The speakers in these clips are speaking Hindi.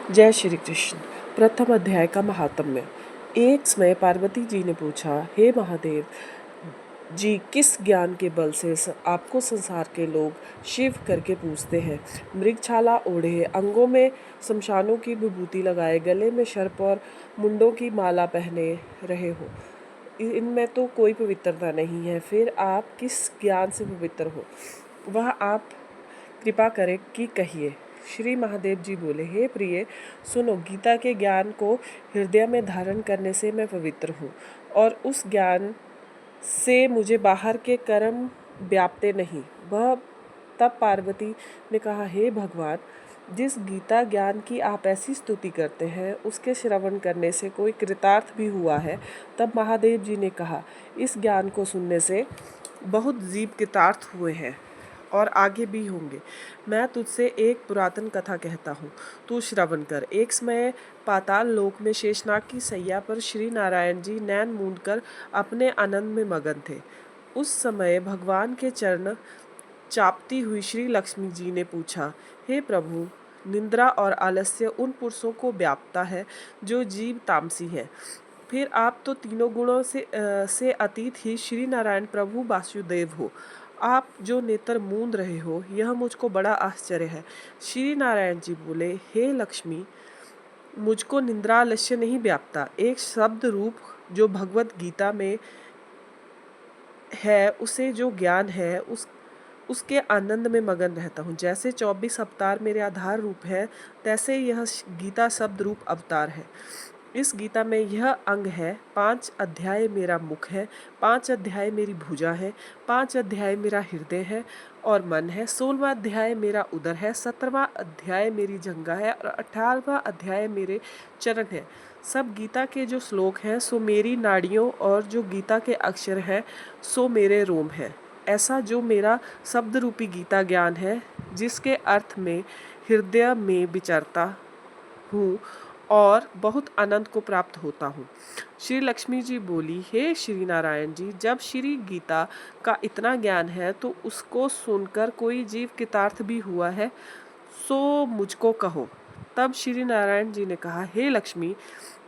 जय श्री कृष्ण। प्रथम अध्याय का महात्म्य। एक समय पार्वती जी ने पूछा, हे महादेव जी, किस ज्ञान के बल से आपको संसार के लोग शिव करके पूछते हैं? मृगछाला ओढ़े, अंगों में शमशानों की विभूति लगाए, गले में सर्प और मुंडों की माला पहने रहे हो। इनमें तो कोई पवित्रता नहीं है। फिर आप किस ज्ञान से पवित्र हो? वह आप कृपा करें कि कहिए। श्री महादेव जी बोले, हे प्रिय, सुनो, गीता के ज्ञान को हृदय में धारण करने से मैं पवित्र हूँ, और उस ज्ञान से मुझे बाहर के कर्म व्यापते नहीं। वह तब पार्वती ने कहा, हे भगवान, जिस गीता ज्ञान की आप ऐसी स्तुति करते हैं, उसके श्रवण करने से कोई कृतार्थ भी हुआ है? तब महादेव जी ने कहा, इस ज्ञान को सुनने से बहुत जीव कृतार्थ हुए हैं और आगे भी होंगे। मैं तुझसे एक पुरातन कथा कहता हूँ, तू श्रवण कर। एक समय पाताल लोक में शेषनाग की सैया पर श्री नारायण जी नैन मूंद कर अपने आनंद में मगन थे। उस समय भगवान के चरण चापती हुई श्री लक्ष्मी जी ने पूछा, हे प्रभु, निंद्रा और आलस्य उन पुरुषों को व्यापता है जो जीव तामसी हैं। फिर आप तो तीनों गुणों से अतीत ही श्री नारायण प्रभु वासुदेव हो। आप जो नेत्र मूंद रहे हो, यह मुझको बड़ा आश्चर्य है। श्री नारायण जी बोले, हे लक्ष्मी, मुझको निंद्रालस्य नहीं व्यापता। एक शब्द रूप जो भगवत गीता में है, उसे जो ज्ञान है, उसके आनंद में मगन रहता हूँ। जैसे 24 अवतार मेरे आधार रूप है, तैसे यह गीता शब्द रूप अवतार है। इस गीता में यह अंग है। 5 अध्याय मेरा मुख है, 5 अध्याय मेरी भुजा है, 5 अध्याय मेरा हृदय है और मन है, 16वां अध्याय मेरा उदर है, 17वां अध्याय मेरी जंघा है और 18वां अध्याय मेरे चरण है। सब गीता के जो श्लोक हैं सो मेरी नाड़ियों, और जो गीता के अक्षर हैं सो मेरे रोम हैं। ऐसा जो मेरा शब्द रूपी गीता ज्ञान है, जिसके अर्थ में हृदय में विचरता हूँ और बहुत आनंद को प्राप्त होता हूँ। श्री लक्ष्मी जी बोली, हे श्री नारायण जी, जब श्री गीता का इतना ज्ञान है तो उसको सुनकर कोई जीव कृतार्थ भी हुआ है, सो मुझको कहो। तब श्री नारायण जी ने कहा, हे लक्ष्मी,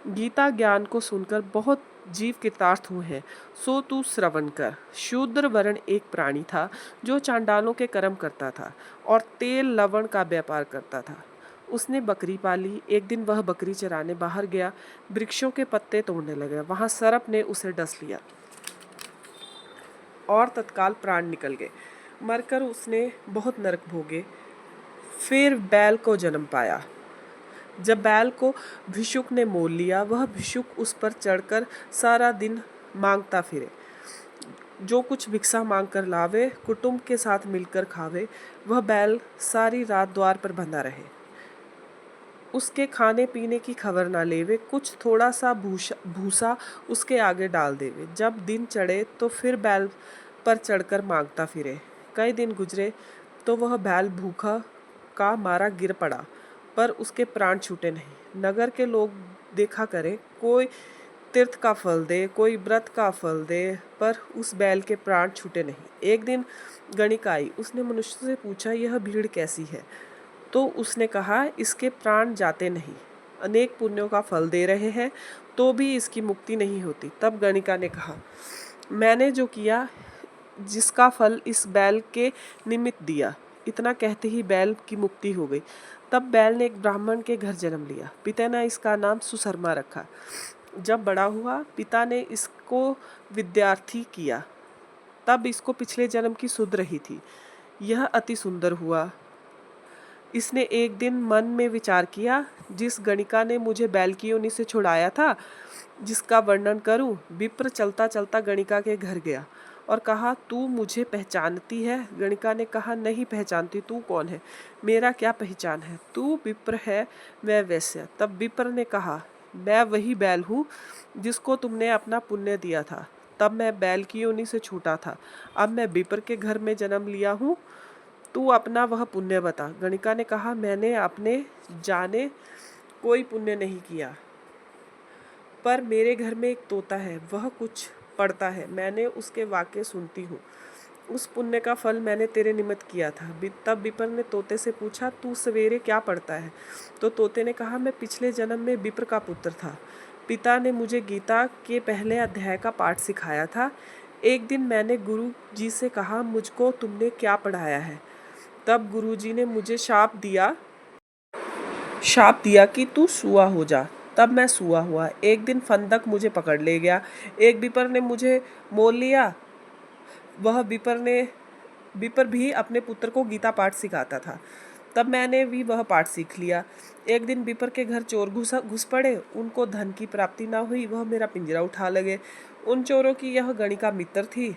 गीता ज्ञान को सुनकर बहुत जीव कृतार्थ हुए हैं, सो तू श्रवण कर। शूद्र वर्ण एक प्राणी था जो चांडालों के कर्म करता था और तेल लवण का व्यापार करता था। उसने बकरी पाली। एक दिन वह बकरी चराने बाहर गया, वृक्षों के पत्ते तोड़ने लगा। वहां सर्प ने उसे डस लिया और तत्काल प्राण निकल गए। मरकर उसने बहुत नरक भोगे। फिर बैल को जन्म पाया। जब बैल को भिक्षुक ने मोल लिया, वह भिक्षुक उस पर चढ़कर सारा दिन मांगता फिरे। जो कुछ भिक्षा मांग कर लावे, कुटुंब के साथ मिलकर खावे। वह बैल सारी रात द्वार पर बंधा रहे, उसके खाने पीने की खबर ना लेवे। कुछ थोड़ा सा भूसा उसके आगे डाल देवे। जब दिन चढ़े तो फिर बैल पर चढ़कर मांगता फिरे। कई दिन गुजरे तो वह बैल भूखा का मारा गिर पड़ा, पर उसके प्राण छूटे नहीं। नगर के लोग देखा करें, कोई तीर्थ का फल दे, कोई व्रत का फल दे, पर उस बैल के प्राण छूटे नहीं। एक दिन गणिका आई। उसने मनुष्य से पूछा, यह भीड़ कैसी है? तो उसने कहा, इसके प्राण जाते नहीं, अनेक पुण्यों का फल दे रहे हैं तो भी इसकी मुक्ति नहीं होती। तब गणिका ने कहा, मैंने जो किया, जिसका फल इस बैल के निमित्त दिया। इतना कहते ही बैल की मुक्ति हो गई। तब बैल ने एक ब्राह्मण के घर जन्म लिया। पिता ने इसका नाम सुशर्मा रखा। जब बड़ा हुआ, पिता ने इसको विद्यार्थी किया। तब इसको पिछले जन्म की सुध रही थी। यह अति सुंदर हुआ। इसने एक दिन मन में विचार किया, जिस गणिका ने मुझे बैल की योनि से छुड़ाया था, जिसका वर्णन करूं। विप्र चलता चलता गणिका के घर गया और कहा, तू मुझे पहचानती है? गणिका ने कहा, नहीं पहचानती। तू कौन है? मेरा क्या पहचान है? तू विप्र है, मैं वैश्य। तब विप्र ने कहा, मैं वही बैल हूँ जिसको तुमने अपना पुण्य दिया था। तब मैं बैल की योनि से छूटा था। अब मैं विप्र के घर में जन्म लिया हूँ। तू अपना वह पुण्य बता। गणिका ने कहा, मैंने अपने जाने कोई पुण्य नहीं किया, पर मेरे घर में एक तोता है, वह कुछ पढ़ता है। मैंने उसके वाक्य सुनती हूँ। उस पुण्य का फल मैंने तेरे निमित्त किया था। तब विप्र ने तोते से पूछा, तू सवेरे क्या पढ़ता है? तो तोते ने कहा, मैं पिछले जन्म में विप्र का पुत्र था। पिता ने मुझे गीता के पहले अध्याय का पाठ सिखाया था। एक दिन मैंने गुरु जी से कहा, मुझको तुमने क्या पढ़ाया है? तब गुरु जी ने मुझे शाप दिया कि तू सूआ हो जा। तब मैं सूआ हुआ। एक दिन फंदक मुझे पकड़ ले गया। एक विपर ने मुझे मोल लिया। वह विपर भी अपने पुत्र को गीता पाठ सिखाता था। तब मैंने भी वह पाठ सीख लिया। एक दिन विपर के घर चोर घुस पड़े। उनको धन की प्राप्ति ना हुई। वह मेरा पिंजरा उठा लगे। उन चोरों की यह गणिका मित्र थी।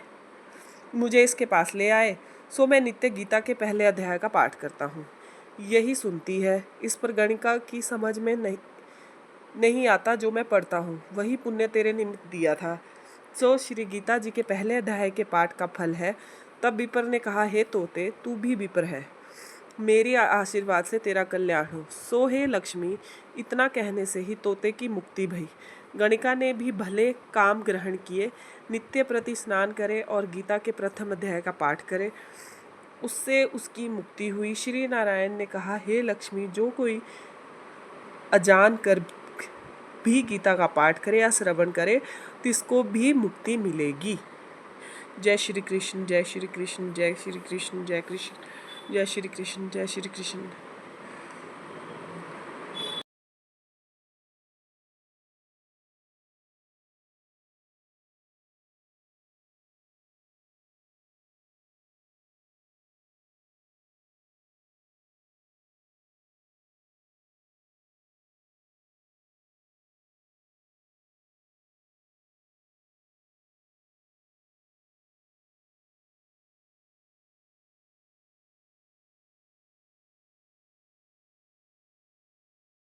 मुझे इसके पास ले आए। सो मैं नित्य गीता के पहले अध्याय का पाठ करता हूँ। यही सुनती है। इस पर गणिका की समझ में नहीं आता जो मैं पढ़ता हूँ। वही पुण्य तेरे निमित्त दिया था। सो श्री गीता जी के पहले अध्याय के पाठ का फल है। तब विपर ने कहा, हे तोते, तू भी विपर है। मेरी आशीर्वाद से तेरा कल्याण हो। सो हे लक्ष्मी। इतना कहने से ही तोते की मुक्ति भई। गणिका ने भी भले काम ग्रहण किए। नित्य प्रति स्नान करे और गीता के प्रथम अध्याय का पाठ करे। उससे उसकी मुक्ति हुई। श्री नारायण ने कहा, हे लक्ष्मी, जो कोई अजान कर भी गीता का पाठ करे या श्रवण करे, तिसको भी मुक्ति मिलेगी। जय श्री कृष्ण, जय श्री कृष्ण, जय श्री कृष्ण, जय कृष्ण, जय श्री कृष्ण, जय श्री कृष्ण।